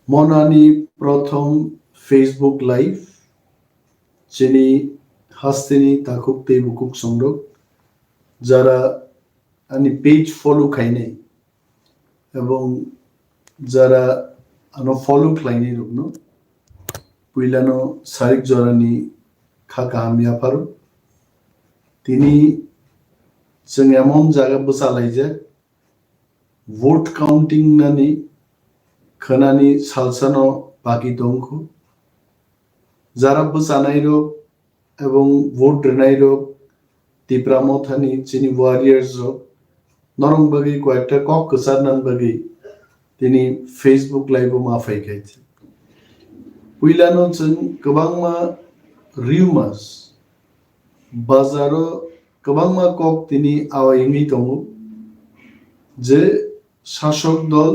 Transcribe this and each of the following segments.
মনানি প্রথম Facebook live যিনি হাস্তেনি তাকুকতে বুকুক সংরক যারা আনি পেজ ফলো খাই নাই এবং যারা আনো ফলো খাইনি রুগনো পুইলানো সারিক জরানি খাকা হামিয়া পারো তিনি जों এমন জায়গা বসালাই যে ভোট কাউন্টিং নানি খনানি সালসানো বাকি দংখ যারা বসানাই রোগ এবং ভোট রেনাই রোগ তিপ্রামথানি চিনি ওয়ারিয়ার্স রোগ নরম বাগি কয়েকটা কক কসার নান বাগি তিনি ফেসবুক লাইভও মাফাই খাইছে পুইলানো जों गोबांमा रिउमार्स बाजारो गोबांमा कक তিনি आवायङै दङ যে শাসক দল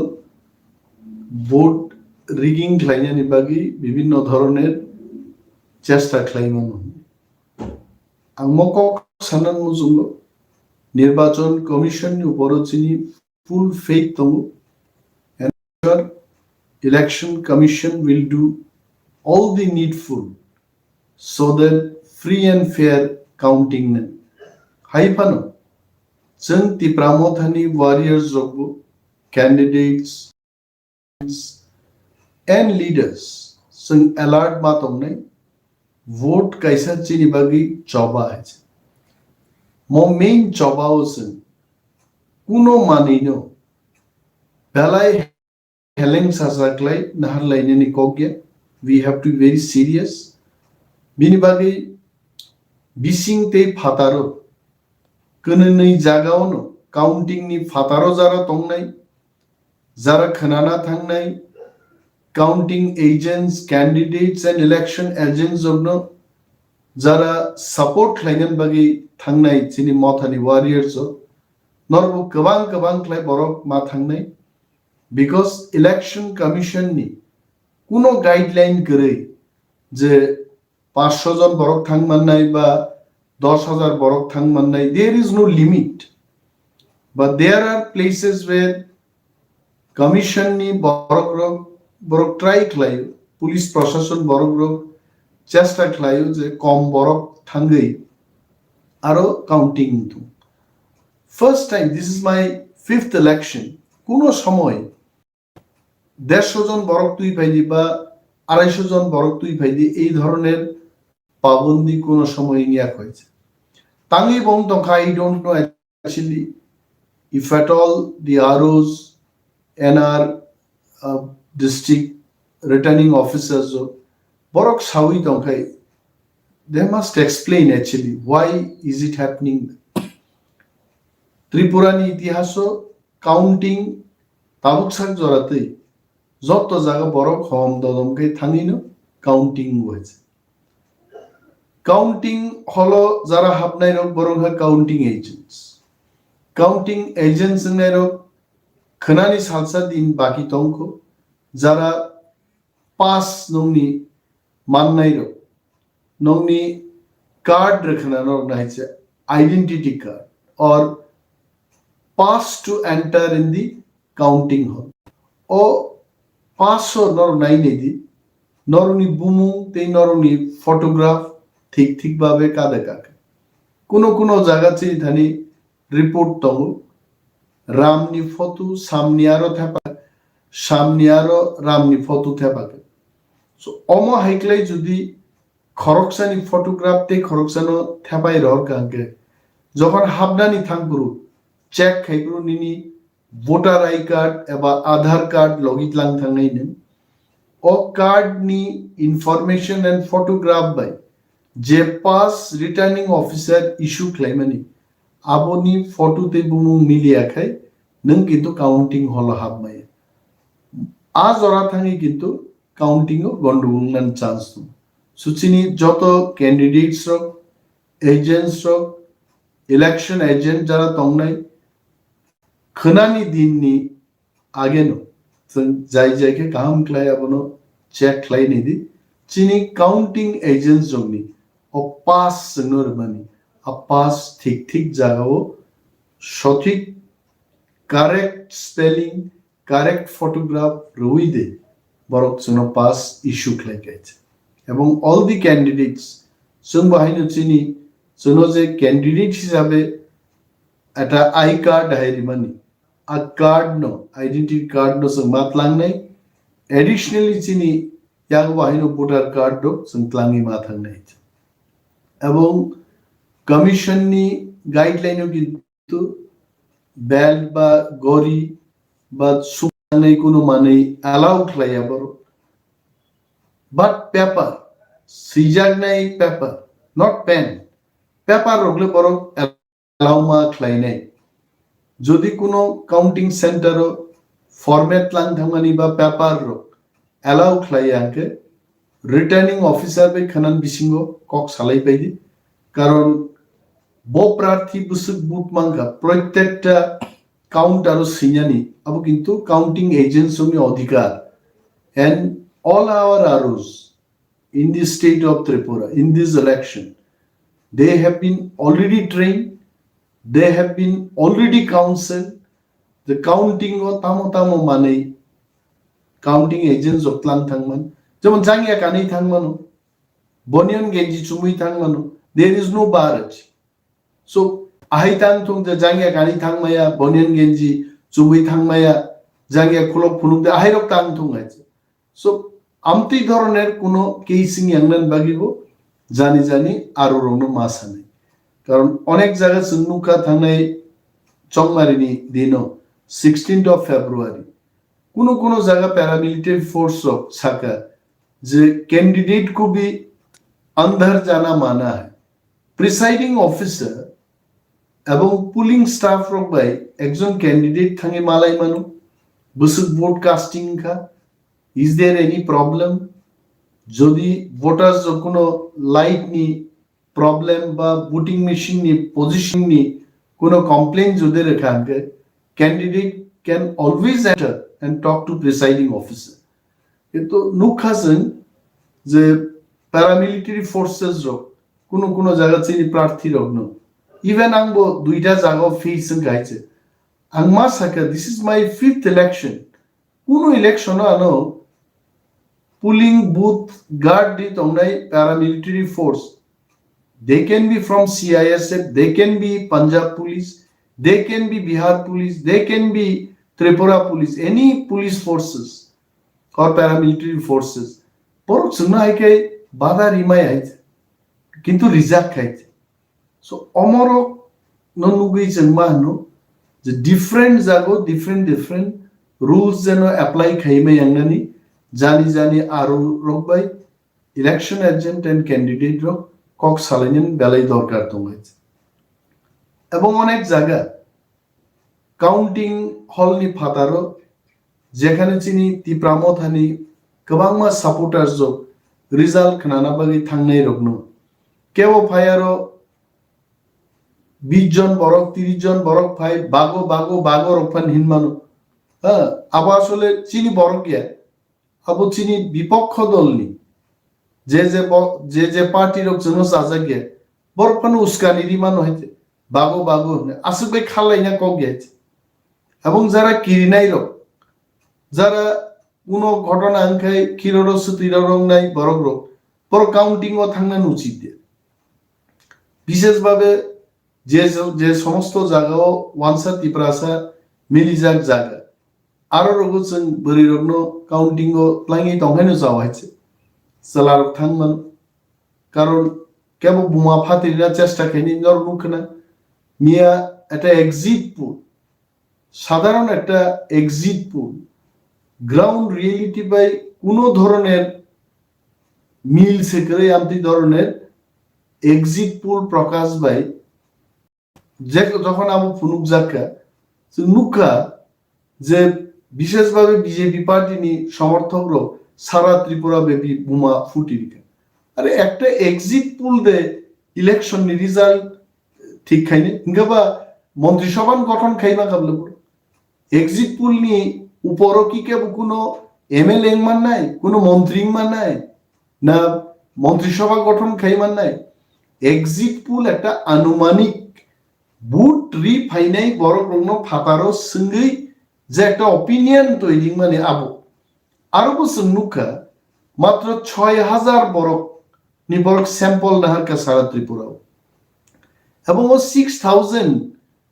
ভোট রিগিং খাইনানি বাগি বিভিন্ন ধরনের চেষ্টা খাইমানো आं मकक सानन मुजुंग निर्वाचन कमिशननि उपरो चिनि फुल फेथ दङ and election commission will do all the needful so that free and fair counting haipano जों तिप्रामथानि warriors रगबो candidates and leaders जों alert मा दंनाय vote kaisa chini bagi joba আছে mo main joba जों कुनो मानिनो belai heleng sasaklai naharlainani kokya we have to be very serious bini bagi bising te phataro কোনनै জায়গাওনো counting নি ফাতারো যারা তংনাই যারা খনানা থাংনাই counting agents candidates and election agents জন্য যারা সাপোর্ট লাইনেন বাগি থাংনাই চিনি মথানি ওয়ারিয়ার্স নরব গোবাं ক্লাই বরক মা থাংনাই বিকজ ইলেকশন কমিশন নি কোনো গাইডলাইন করে যে 500 জন বরক থাংমাননাই বা 10,000 borok thangmannai there is no limit but there are places where commission ni borok try khlayo police proshashan borok chesta khlayo je kom borok thangai aro counting tu first time this is my 5th election kuno shomoy 150 John borok tui paidi ba 250 John borok tui paidi ei dhoroner পাবন্দি কোন সময় নিয়া হয়েছে Tangi bong tongka, I don't know actually if at all the ROs and our district returning officers borok sawi tongka they must explain actually why is it happening Tripura ni itihaso counting tabuk sak joratei jotto jaga borok hom dodomkai thangino counting hoyeche counting হলো যারা হাবনাই রোগ বরং counting agents নাই রোগ খনানি salsa দিন বাকি তংক যারা pass নংনি মাননাই রোগ নংনি কার্ড রেখনা রোগ নাইছে identity card or pass to enter in the counting hall ও পাস নর নাই নেদি নরনি বুমু তে নরনি ফটোগ্রাফ ঠিক ভাবে কাদে কাকে কোনো জায়গা চিনি ধানি রিপোর্ট দङ রামনি ফটো সামনি আরো থেপা সামনি আরো রামনি ফটো থেপাকে সো অম হাইকলাই যদি খরকসানি ফটোগ্রাফ তে খরকসানো থেপাই রর কাকে যখন হাবনানি থাংপুরু check খাইপুরু Nini voter I card এবা আধার কার্ড লগিত লাং থাংনাই নেন ও কার্ড নি ইনফরমেশন এন্ড ফটোগ্রাফ বাই যে পাস রিটার্নিং অফিসার ইস্যু ক্লেমানি আবনি ফটোতে বুমু মিলিয়া খাই নং কিন্তু কাউন্টিং হল হাবমাই আজ ওরা থাকি কিন্তু কাউন্টিং ও গন্ডগোল নান চান্স সুচিনি যত candidates rock agents rock election agent যারা তংনাই খনানি দিননি আগেনো যাই জায়গায় কাহাম ক্লাই আবনো চেক ক্লাই নিদি চিনি কাউন্টিং এজেন্টস জংনি ও পাস নরমানি আ পাস ঠিক জায়গাও সঠিক কারেক্ট স্পেলিং কারেক্ট ফটোগ্রাফ রই দে borok jono pass issue khlaikaiche এবং all the candidates जों बाहायनो चिनि जोनो जे candidate हिसाबै eta I card हायरि मानि a card no identity card no जों मातलांनाय additionally चिनि yang बाहायनो voter card do जों क्लांगि माथांनाय এবং कमिशन नि गाइडलाइन किन्तु बेल्ट बा गरी बा सुनानै कुनु मानै अलाउ खालाया बर but paper सिजागनाय paper not pen paper रगले बर अलाउ मा खालायनाय जदि कुनु काउंटिंग सेंटर फॉर्मेट लांग थांमानि बा पेपर रो अलाउ खालायाके रिटर्निंग ऑफिसर बे खनन बिसिंगो कक सालाय बायदि कारण बो प्रार्थी बुसुक बुट मांगा प्रत्येकटा काउंट आरो सिन्यानि अब किंतु काउंटिंग एजेंट्स नि अधिकार and all our ROs in the state of Tripura in this election they have been already trained they have been already counseled the counting o tamo mane counting agents of tlang thangman jemon jangya kani thangmano bonian genji chumui thangmano there is no barrage so ahitang thung the jangya kani thangmaya bonian genji chumui thangmaya jangya khulok phunuk de ahirok tang thung আছে so amti ধরনের কোনো casing ইয়াংনান বাগিবো জানি জানি আরো রনো মাসানে কারণ অনেক জায়গা সুনুকা থানায় চংমারিনি দিনো 16th of February কোনো জায়গা প্যারামিলিটারি ফোর্স অফ সাকা যে ক্যান্ডিডেট को भी अंदर जाना माना है প্রিসাইডিং অফিসার এবং পুলিং স্টাফ রক বাই একজন ক্যান্ডিডেট থাঙ্গে মালাই মানো বুসুক ভোট কাস্টিং খা is there any problem যদি ভোটার্স কোনো লাইট নি প্রবলেম বা ভোটিং মেশিন নি পজিশন নি কোনো কমপ্লেইন যদি রেখাকে candidate can always enter and talk to presiding officer কিন্তু নুখাসন যে প্যারামিলিটারি ফোর্সেস র কোনো জায়গা চিনি প্রার্থী রগ্ন ইভেন আংবো দুইটা জায়গা ফেসন গাইছে আংমা সাকা this is my 5th election কোনো ইলেকশন আনো পুলিং বুথ গার্ড দি তোমরাই paramilitary force they can be from CISF they can be Punjab police they can be Bihar police they can be Tripura police any police forces or paramilitary forces porok sungna haike bada rimai haite kintu rizak haite so omorok nonugui jengma no the different jago different rules jeno apply khaime yangnani jani aro rokbai election agent and candidate rok kok salainen belai dorkar dongaiche ebong onek jaga counting hall नि फातारो जेखाने चिनि तिप्रामो थानि गोबांमा सापोर्टार्स जो result खनाना बागै थांनाय रगनो केवो फायारो 20 जन बरक 30 जन बरक फाय बागो रकफान हिनमानो आबो आसले चिनि बरक गया आबो चिनि विपक्ष दलनि जे पार्टी रक जनो जाजा गया बरकफान उस्कानि रिमानो हयते बागो आसुबै खालायना कग गया এবং যারা কিরিনাই রক যারা কোনো ঘটনা আনখাই কিররস তিররং নাই বরক রক পর কাউন্টিং ও থাংনান উচিত বিশেষভাবে যে সমস্ত জায়গাও ওয়ানসা তিপ্রাসা মিলিজাক জায়গা আরো রগজন বরি রগ্ন কাউন্টিং ও প্লাঙ্গি তংহাইনো যাওয়াইছে সালার থাংমান কারণ কেবল বুমা ফাতিরা চেষ্টা খাইনি নর মুখনা মিয়া এটা এক্সিট পুল সাধারণ একটা এক্সিট পুল গ্রাউন্ড রিয়েলিটি বাই কোনো ধরনের মিল সেকরে আমতি ধরনের এক্সিট পুল প্রকাশ বাই যে যখন আবু ফুনুক জাকা নুকা যে বিশেষভাবে বিজেপি পার্টি নি সমর্থকর সারা ত্রিপুরা ব্যাপী বোমা ফুটি রেখে আরে একটা এক্সিট পুল দে ইলেকশন নি রিজাল্ট ঠিক খাইনি ইনকাবা মন্ত্রিসভা গঠন খাইবা কাবলে এক্সিট পুল নি উপরও কি কেবল কোনো এমএলএ মান নাই কোনো মন্ত্রী মান নাই না মন্ত্রিসভা গঠন খাইমান নাই এক্সিট পুল একটা আনুমানিক বুট রি ফাইনাই বড় কোনো ফাতারো সঙ্গেই যে একটা অপিনিয়ন তৈরি মানে আবো আরো বছর নুকা মাত্র 6,000 বরক নি বরক স্যাম্পল নাহারকা সারা ত্রিপুরাও এবং 6,000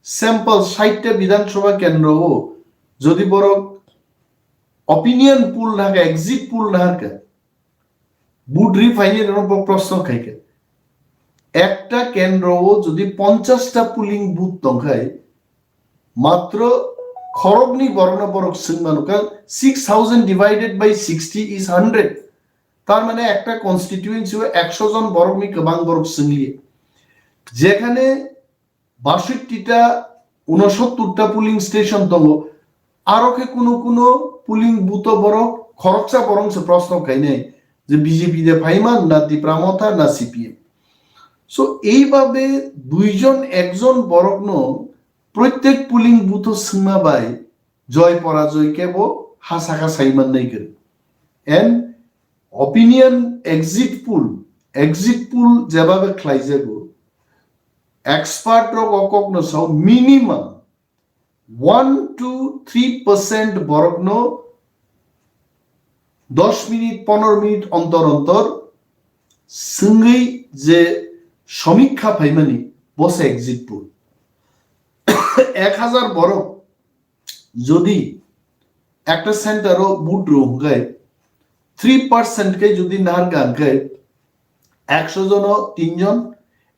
স্যাম্পল 60টা বিধানসভা কেন্দ্র যদি বরক অপিনিয়ন পুল নাহারকা এক্সিট পুল নাহারকা বুট রিফাইনের প্রশ্ন খাইকে একটা কেন্দ্র যদি 50টা পুলিং বুথ তংখায় মাত্র খরগনি বর্ণ বরক সিংমানো কারণ 6,000 ডিভাইডেড বাই 60 ইজ 100 তার মানে একটা কনস্টিটিউয়েন্সি 100 জন বরকনি গোবাং বরক সিংলিয়ে যেখানে 62টা 69টা পুলিং স্টেশন দङ আরোকে কোনো পুলিং বুথ বরক খরকসা বরংস প্রশ্ন খাই নাই যে বিজেপি দে ফাইমান না দীপ্রামথা না সিপিএম সো এইভাবে দুইজন একজন বরকন প্রত্যেক পুলিং বুথ সিংমা বাই জয় পরাজয় কেব হাসাকা সাইমান নাই করে এন্ড অপিনিয়ন এক্সিট পুল যেভাবে খাই যাব এক্সপার্ট রক অকক সাও মিনিমাম 1 to 3% বরকন 10 মিনিট 15 মিনিট অন্তর অন্তর সঙ্গেই যে সমীক্ষা ফাইমানি বসে এক্সিট পুল 1,000 বরক যদি একটা সেন্টারও বুট রুমগায় 3% কে যদি নাহার গানগায় 100 জন 3 জন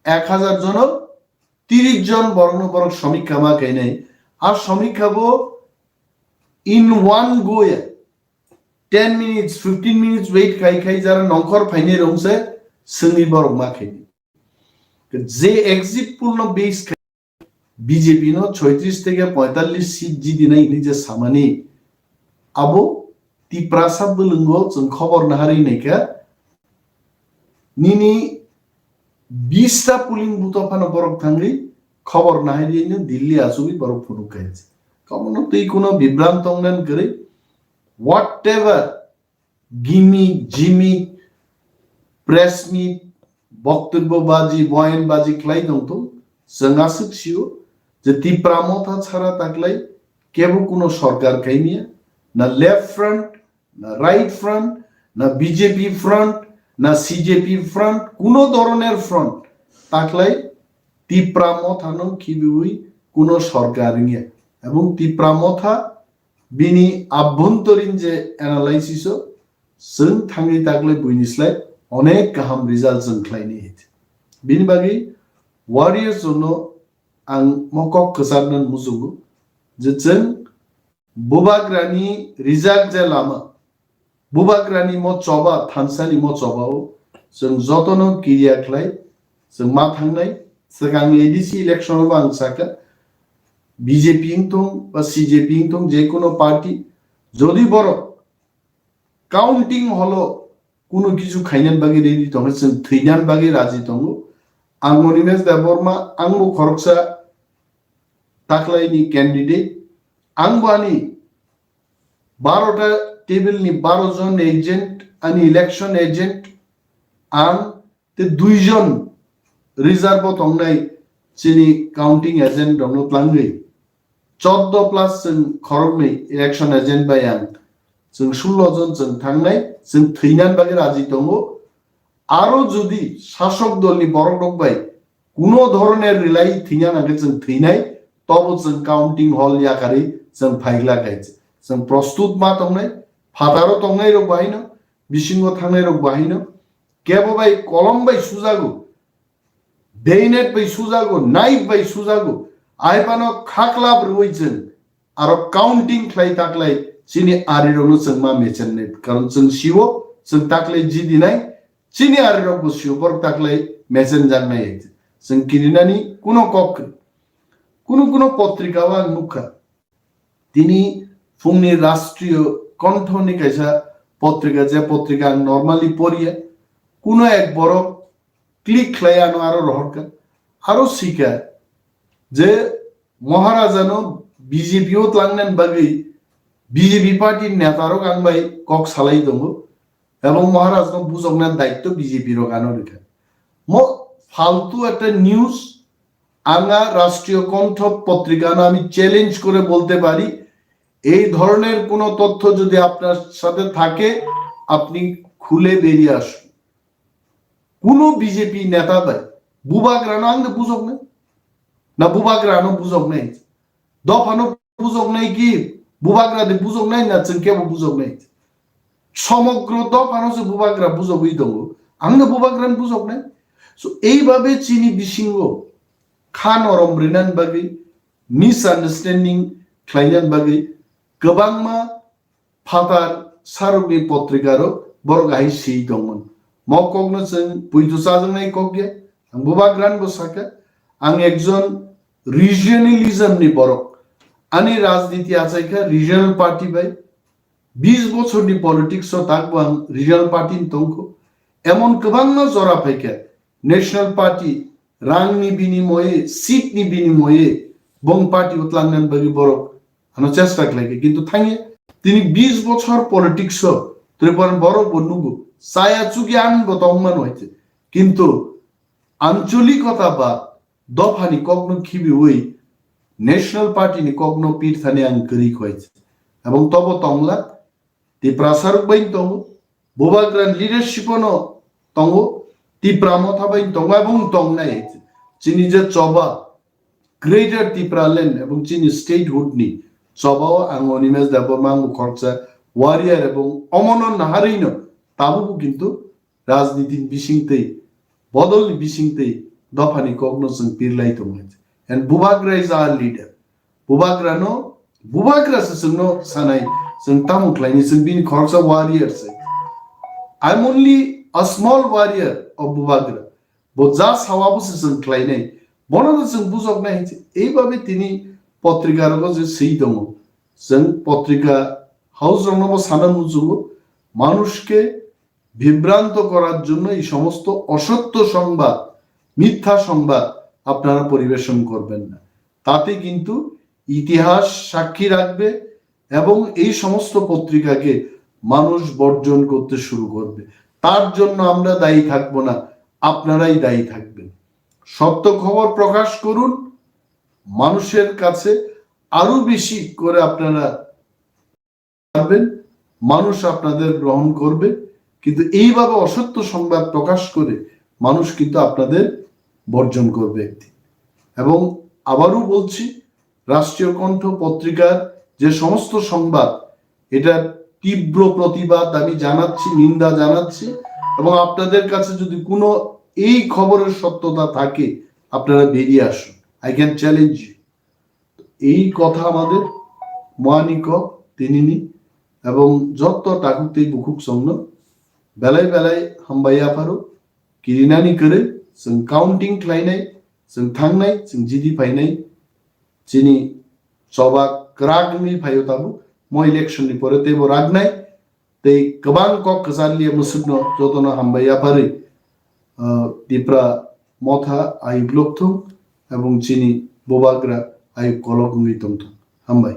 1,000 জন 30 জন বর্ণ বরক সমীক্ষা মা খাই নাই আর সমীক্ষাবো ইন ওয়ান গোয়ে 10 মিনিটস 15 মিনিটস ওয়েট খাই যারা নংখর ফাইনে রংসে সঙ্গী বরক মা খাই যে এক্সিট পুল বেস বিজেপি 36 থেকে 45 সিট জিদি নাই নিজে সামানি আবো তিপ্রাসাব বলঙ্গ जों খবর নাহারি নাইকা নিনি 20টা পুলিং বুথ ফানো বরক থাঙ্গি খবর নাহারি দিল্লি আসুবি বরক ফুরু খাইছে কমন তুই কোন বিভ্রান্ত অঙ্গন করে হোয়াটএভার গিমিক জিমিক প্রেস মিট বক্তব্যবাজি বয়ানবাজি খাই দं তো जों आसुकसियो যে তিপ্রামথা ছাড়া তাকলাই কেব কোনো সরকার খাইমিয়া না লেফট ফ্রন্ট না রাইট ফ্রন্ট না বিজেপি ফ্রন্ট না সিজেপি ফ্রন্ট কোনো ধরনের ফ্রন্ট তাকলাই তিপ্রামথা নো খিবুই কোনো সরকার নিয়ে এবং তিপ্রামথা বিনি আভ্যন্তরীণ যে অ্যানালাইসিস जों থাঙ্গি তাকলাই বইনিসলাই অনেক গাহাম রিজাল্ট जों খাইনি বিনি বাগি ওয়ারিয়ার্স জন্য आं मकक खसारनान मुजुगु जे जों बुबाग्रानि रिजाल्ट जे लामा बुबाग्रानि म चबा थानसालि म चबाव जों जतन किरिया खलाय जों मा थांनाय सिगां एडिसि इलेक्शन आं साका বিজেপি তো বা সিজেপি তো যে কোনো পার্টি যদি বড় কাউন্টিং হলো কোনো কিছু খাইনান বাগি রেডি দङ जों थैनान बागि राजि दङ आं मनिमेश देबरमा आंबो खरकसा ताकलाइनि कैंडिडेट आंबानी 12टा टेबलनि 12 जन एजेंट अनि इलेक्शन एजेंट आं ते 2 जन रिजर्व दंनाय चिनि काउंटिं एजेंट दङ प्लांगै 14 प्लस जों खरगनै इलेक्शन एजेंट बाय आं जों 16 जन जों थांनाय जों थैनान बागि राजि दङ আরো যদি শাসক দলনি বড় ডকবাই কোন ধরনের রিলাই থিনা নাগে जों থিনাই তব जों কাউন্টিং হল ইয়াকারি जों ফাইগলা গাইছে जों প্রস্তুত মা তংনাই ফাদারও তংনাই রক বাহিনো বিসিংহ থাংনাই রক বাহিনো কেবো বাই কলম বাই সুজাগো দেইনেট বাই সুজাগো নাইফ বাই সুজাগো আইপানো খাকলাব রইছেন আর কাউন্টিং খাই তাকলাই চিনি আরিরনো जों मा মেচেননে কারণ जों শিও जों তাকলাই জিদি নাই চিনি আরিরক বসিও বর তাকলাই মেসেন জানাই जों কিরিনানি কোনো কক কোনো পত্রিকাওয়া মুখা তিনি ফুংনি রাষ্ট্রীয় কণ্ঠনি কাইসা পত্রিকা যে পত্রিকা নরমালি পড়িয়া কোনো এক বড় ক্লিক খাইয়ানো আরো রহকা আরো শিকা যে মহারাজানো বিজেপিও লাংনান বাগি বিজেপি পার্টির নেতারও গাংবাই কক সালাই দङ এবং মহারাজ বুঝনার দায়িত্ব বিজেপির গানো রেখা ম ফালতু একটা নিউজ আঙ্গা রাষ্ট্রীয় কণ্ঠ পত্রিকা আমি চ্যালেঞ্জ করে বলতে পারি এই ধরনের কোনো তথ্য যদি আপনার সাথে থাকে আপনি খুলে বেরিয়ে আসুন। কোনো বিজেপি নেতা ভাই বুবাগ্রানো আনতে বুঝক নাই না, বুবাগ্রানো বুঝক নাই, দফানো বুঝক নাই, কি বুবাগ্রাদে বুঝক নাই না, কেবল বুঝক নাই, সমগ্র দফানো যে বুবাগ্রা বুঝকই দङ আংनो বুবাগ্রান বুঝক নাই। এইভাবে চিনি বিসিঙ্গ খাन अरम रिनान बागै मिसआन्डारस्टेन्डिं खालायनान बागै गोबांमा फातार सारुनि पत्रिकारो बर गाहाय सि दंमोन मकगनो जों बुइदु जाजोंनाय कगगे आं बुबाग्रान बसाखा आं एकजन रिजियनेलिज्मनि बरक आंनि राजनीति आचायखा रिजियनल पार्टी बाय 20 বছরनि पलिटिक्स ताकबो आं रिजियनल पार्टी दंखो एमन गोबांनो जरा फायखा नेशनल पार्टी रांनि बिनिमये सीटनि बिनिमये बं पार्टी उतलांनान बागै बरक आनो चेष्टा खालायखो किन्तु थाङे তিনি 20 বছর পলিটিক্স ত্রিপুরার বড় বন্যুগু সায়া চুকি আনবো তংমান হইতে কিন্তু আঞ্চলিকতা বা দফানি কগ্ন খিবি ওই ন্যাশনাল পার্টি নি কগ্ন পীরথানি আং করি হইছে এবং তব তংলা তি প্রাসারক বাইন তং বোবাগ্রান লিডারশিপনো তং তি প্রামথা বাইন তং এবং তংনাই হইছে চিনি যে চবা গ্রেটার ত্রিপুরাল্যান্ড এবং চিনি স্টেটহুড নি চবাও আং অনিমেজ দেবমা মুখরচা ওয়ারিয়ার এবং অমনন নাহারিনো তাবুকু কিন্তু রাজনীতি বিসিংতেই বদলনি বিসিংতেই দফানি কগ্ন जों पिरलाय दंमोन and Bubagra is our leader बुबाग्रानो बुबाग्रा जोंनो सानाय जों तामुख्लायनि जों बिनि खरचा warrior say I am only a small warrior of Bubagra बो जा सावाबो जों ख्लायनाय বনদা जों बुजकनाय এইভাবে তিনি পত্রিকার যে সেই দङ जों পত্রিকা হাউস রংনব সানান মুজুব মানুষকে বিভ্রান্ত করার জন্য এই সমস্ত অসত্য সংবাদ মিথ্যা সংবাদ আপনারা পরিবেশন করবেন না তাতে কিন্তু ইতিহাস সাক্ষী রাখবে এবং এই সমস্ত পত্রিকাকে মানুষ বর্জন করতে শুরু করবে তার জন্য আমরা দায়ী থাকব না আপনারাই দায়ী থাকবেন সত্য খবর প্রকাশ করুন মানুষের কাছে আরো বেশি করে আপনারা পারবেন মানুষ আপনাদের গ্রহণ করবে কিন্তু এইভাবে অসত্য সংবাদ প্রকাশ করে মানুষ কিন্তু আপনাদের বর্জন করবে একদিন এবং আবারও বলছি রাষ্ট্রীয় কণ্ঠ পত্রিকার যে সমস্ত সংবাদ এটা তীব্র প্রতিবাদ আমি জানাচ্ছি নিন্দা জানাচ্ছি এবং আপনাদের কাছে যদি কোনো এই খবরের সত্যতা থাকে আপনারা বেরিয়ে আসুন আই ক্যান চ্যালেঞ্জ ইউ এই কথা আমাদের মহানিক তিনিনি এবং যত টাকুতেই বুকুক সঙ্গ বেলায় বেলায় হামবাইয়া পারো কিরিনানি করে जों काउंटिंग खालायनाय जों थांनाय जों जिदि फायनाय जिनि सभा क्रागनि फायो ताबु म इलेक्शन नि परे तेबो रागनाय ते गोबां कक गजालिया मुसुनो जतनो हामबाया पारे दिप्रा मथा आइ ब्लकथुं এবং जिनि बोबाग्रा आइ कलगुङै दंथुं हामबाय।